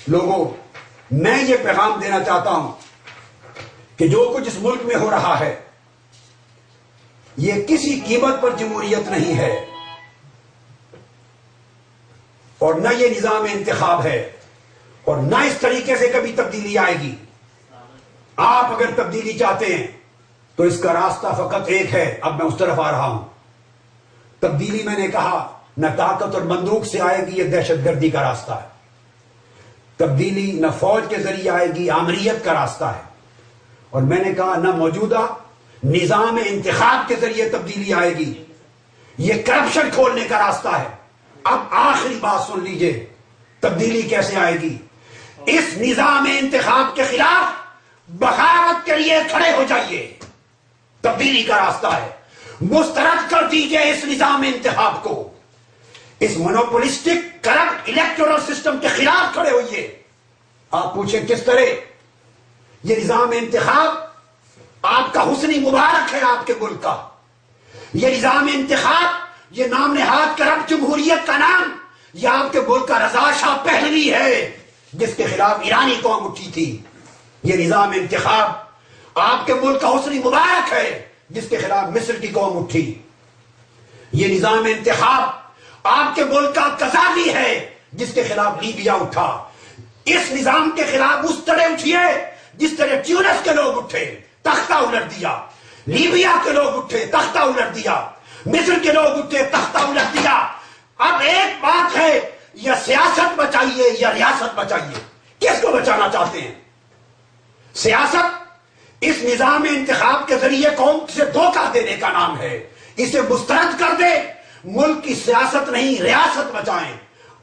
لوگوں، میں یہ پیغام دینا چاہتا ہوں کہ جو کچھ اس ملک میں ہو رہا ہے یہ کسی قیمت پر جمہوریت نہیں ہے، اور نہ یہ نظام انتخاب ہے، اور نہ اس طریقے سے کبھی تبدیلی آئے گی۔ آپ اگر تبدیلی چاہتے ہیں تو اس کا راستہ فقط ایک ہے۔ اب میں اس طرف آ رہا ہوں۔ تبدیلی میں نے کہا نہ طاقت اور بندوق سے آئے گی، یہ دہشت گردی کا راستہ ہے۔ تبدیلی نہ فوج کے ذریعے آئے گی، آمریت کا راستہ ہے۔ اور میں نے کہا نہ موجودہ نظام انتخاب کے ذریعے تبدیلی آئے گی، یہ کرپشن کھولنے کا راستہ ہے۔ اب آخری بات سن لیجئے، تبدیلی کیسے آئے گی؟ اس نظام انتخاب کے خلاف بغاوت کے لیے کھڑے ہو جائیے، تبدیلی کا راستہ ہے۔ مسترد کر دیجئے اس نظام انتخاب کو، اس مونوپولسٹک کرپٹ الیکٹورل سسٹم کے خلاف کھڑے ہوئیے۔ آپ پوچھیں کس طرح؟ یہ نظام انتخاب آپ کا حسنی مبارک ہے، آپ کے ملک کا۔ یہ نظام انتخاب، یہ نام نہاد کرپٹ جمہوریت کا نام، یہ آپ کے ملک کا رضا شاہ پہلوی ہے جس کے خلاف ایرانی قوم اٹھی تھی۔ یہ نظام انتخاب آپ کے ملک کا حسنی مبارک ہے جس کے خلاف مصر کی قوم اٹھی۔ یہ نظام انتخاب آپ کے ملک کا قذافی ہے جس کے خلاف لیبیا اٹھا۔ اس نظام کے خلاف اس طرح اٹھیے جس طرح ٹیونس کے لوگ اٹھے، تختہ الٹ دیا۔ لیبیا کے لوگ اٹھے، تختہ الٹ دیا۔ مصر کے لوگ اٹھے، تختہ الٹ دیا۔ اب ایک بات ہے، یا سیاست بچائیے یا ریاست بچائیے۔ کس کو بچانا چاہتے ہیں؟ سیاست اس نظام انتخاب کے ذریعے قوم سے دھوکہ دینے کا نام ہے۔ اسے مسترد کر دے۔ ملک کی سیاست نہیں، ریاست بچائیں،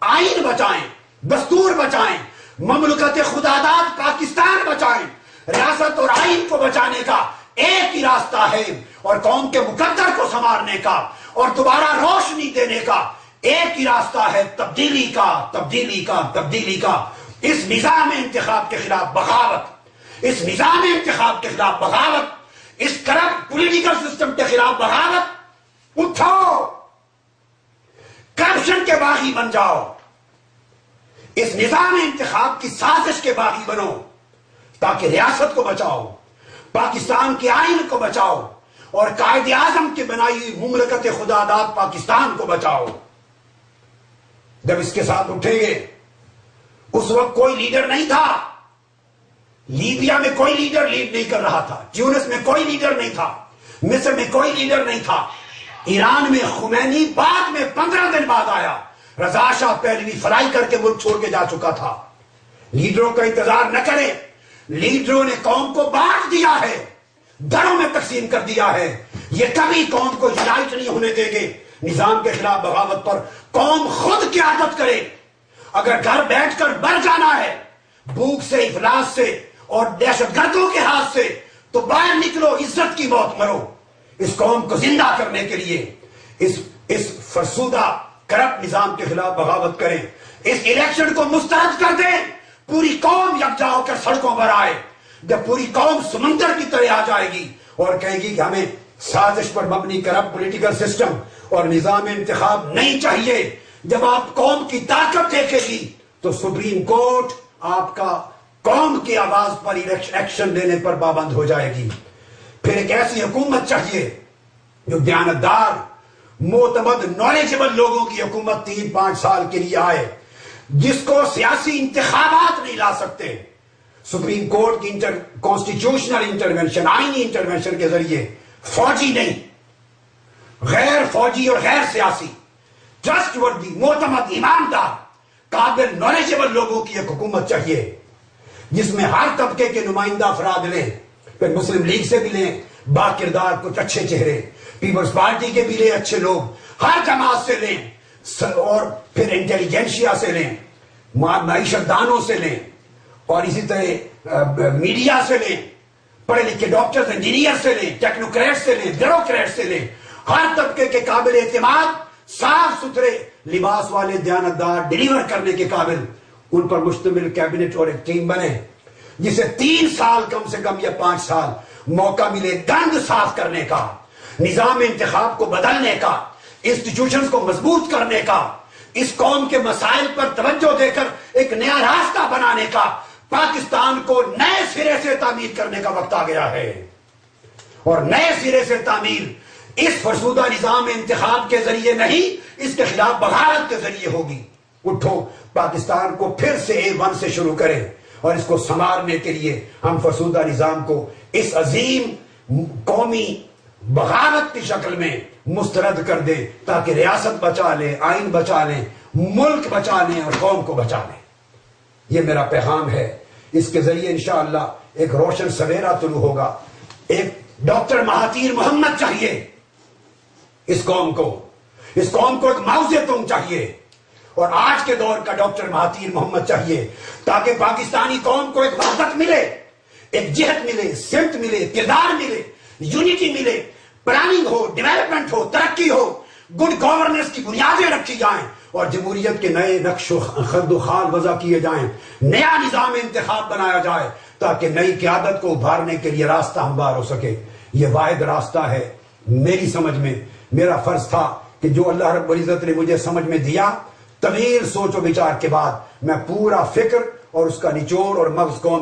آئین بچائیں، دستور بچائیں، مملکت خداداد پاکستان بچائیں۔ ریاست اور آئین کو بچانے کا ایک ہی راستہ ہے، اور قوم کے مقدر کو سنوارنے کا اور دوبارہ روشنی دینے کا ایک ہی راستہ ہے، تبدیلی کا، تبدیلی کا، تبدیلی کا۔ اس نظام انتخاب کے خلاف بغاوت، اس نظام انتخاب کے خلاف بغاوت، اس کرپٹ پولیٹیکل سسٹم کے خلاف بغاوت۔ اٹھو، کرپشن کے باغی بن جاؤ، اس نظام انتخاب کی سازش کے باغی بنو، تاکہ ریاست کو بچاؤ، پاکستان کے آئین کو بچاؤ، اور قائد اعظم کی بنائی ہوئی مملکت خداداد پاکستان کو بچاؤ۔ جب اس کے ساتھ اٹھیں گے، اس وقت کوئی لیڈر نہیں تھا، لیبیا میں کوئی لیڈر لیڈ نہیں کر رہا تھا، ٹیونس میں کوئی لیڈر نہیں تھا، مصر میں کوئی لیڈر نہیں تھا، ایران میں خمینی بعد میں 15 دن بعد آیا، رضا شاہ پہلوی فلائی کر کے ملک چھوڑ کے جا چکا تھا۔ لیڈروں کا انتظار نہ کریں، لیڈروں نے قوم کو بانٹ دیا ہے، دھڑوں میں تقسیم کر دیا ہے۔ یہ کبھی قوم کو یونائٹ نہیں ہونے دیں گے۔ نظام کے خلاف بغاوت پر قوم خود قیادت کرے۔ اگر گھر بیٹھ کر مر جانا ہے بھوک سے، افلاس سے اور دہشت گردوں کے ہاتھ سے، تو باہر نکلو، عزت کی موت مرو۔ اس قوم کو زندہ کرنے کے لیے اس فرسودہ کرپٹ نظام کے خلاف بغاوت کریں۔ اس الیکشن کو مسترد کر دیں، پوری قوم یکجا ہو کر سڑکوں پر آئے۔ جب پوری قوم سمندر کی طرح آ جائے گی اور کہے گی کہ ہمیں سازش پر مبنی کرپٹ پولیٹیکل سسٹم اور نظام انتخاب نہیں چاہیے، جب آپ قوم کی طاقت دیکھے گی تو سپریم کورٹ آپ کا قوم کی آواز پر ایکشن لینے پر پابند ہو جائے گی۔ پھر ایک ایسی حکومت چاہیے جو دیانتدار، معتمد، نالجبل لوگوں کی حکومت 3-5 سال کے لیے آئے، جس کو سیاسی انتخابات نہیں لا سکتے۔ سپریم کورٹ کی کانسٹیٹیوشنل انٹرونشن، آئینی انٹرونشن کے ذریعے، فوجی نہیں، غیر فوجی اور غیر سیاسی، ٹرسٹ وردی، معتمد، ایماندار، قابل، نالجبل لوگوں کی ایک حکومت چاہیے، جس میں ہر طبقے کے نمائندہ افراد لیں۔ پھر مسلم لیگ سے بھی لیں با کردار کچھ اچھے چہرے، پیپلز پارٹی کے بھی لیں اچھے لوگ، ہر جماعت سے لیں، اور پھر انٹیلیجنشیا سے لیں، معیشت دانوں سے لیں، اور اسی طرح میڈیا سے لیں، پڑھے لکھے ڈاکٹرز، انجینئر سے لیں، ٹیکنوکریٹ سے لیں، بیوروکریٹ سے لیں، ہر طبقے کے قابل اعتماد، صاف ستھرے لباس والے، دیانتدار، ڈیلیور کرنے کے قابل، ان پر مشتمل کیبنٹ اور ایک ٹیم بنے، جسے 3 سال کم سے کم یا 5 سال موقع ملے گند صاف کرنے کا، نظام انتخاب کو بدلنے کا، انسٹیٹیوشنز کو مضبوط کرنے کا، اس قوم کے مسائل پر توجہ دے کر ایک نیا راستہ بنانے کا، پاکستان کو نئے سرے سے تعمیر کرنے کا وقت آ گیا ہے، اور نئے سرے سے تعمیر اس فرسودہ نظام انتخاب کے ذریعے نہیں، اس کے خلاف بغاوت کے ذریعے ہوگی۔ اٹھو، پاکستان کو پھر سے A1 سے شروع کریں، اور اس کو سنوارنے کے لیے ہم فرسودہ نظام کو اس عظیم قومی بغاوت کی شکل میں مسترد کر دیں، تاکہ ریاست بچا لیں، آئین بچا لیں، ملک بچا لیں اور قوم کو بچا لیں۔ یہ میرا پیغام ہے۔ اس کے ذریعے انشاءاللہ ایک روشن سویرا طلوع ہوگا۔ ایک ڈاکٹر مہاتیر محمد چاہیے اس قوم کو ایک موضع تم چاہیے، اور آج کے دور کا ڈاکٹر مہاتیر محمد چاہیے، تاکہ پاکستانی قوم کو ایک وحدت ملے، ایک جہت ملے، سمت ملے، کردار ملے، یونٹی ملے، پلاننگ ہو، ڈیولپمنٹ ہو، ترقی ہو، گڈ گورننس کی بنیادیں رکھی جائیں، اور جمہوریت کے نئے نقش و خد و خال وضع کیے جائیں، نیا نظام انتخاب بنایا جائے، تاکہ نئی قیادت کو ابھارنے کے لیے راستہ ہموار ہو سکے۔ یہ واحد راستہ ہے میری سمجھ میں۔ میرا فرض تھا کہ جو اللہ رب العزت نے مجھے سمجھ میں دیا، طویل سوچ و بچار کے بعد میں پورا فکر اور اس کا نچوڑ اور مغز قوم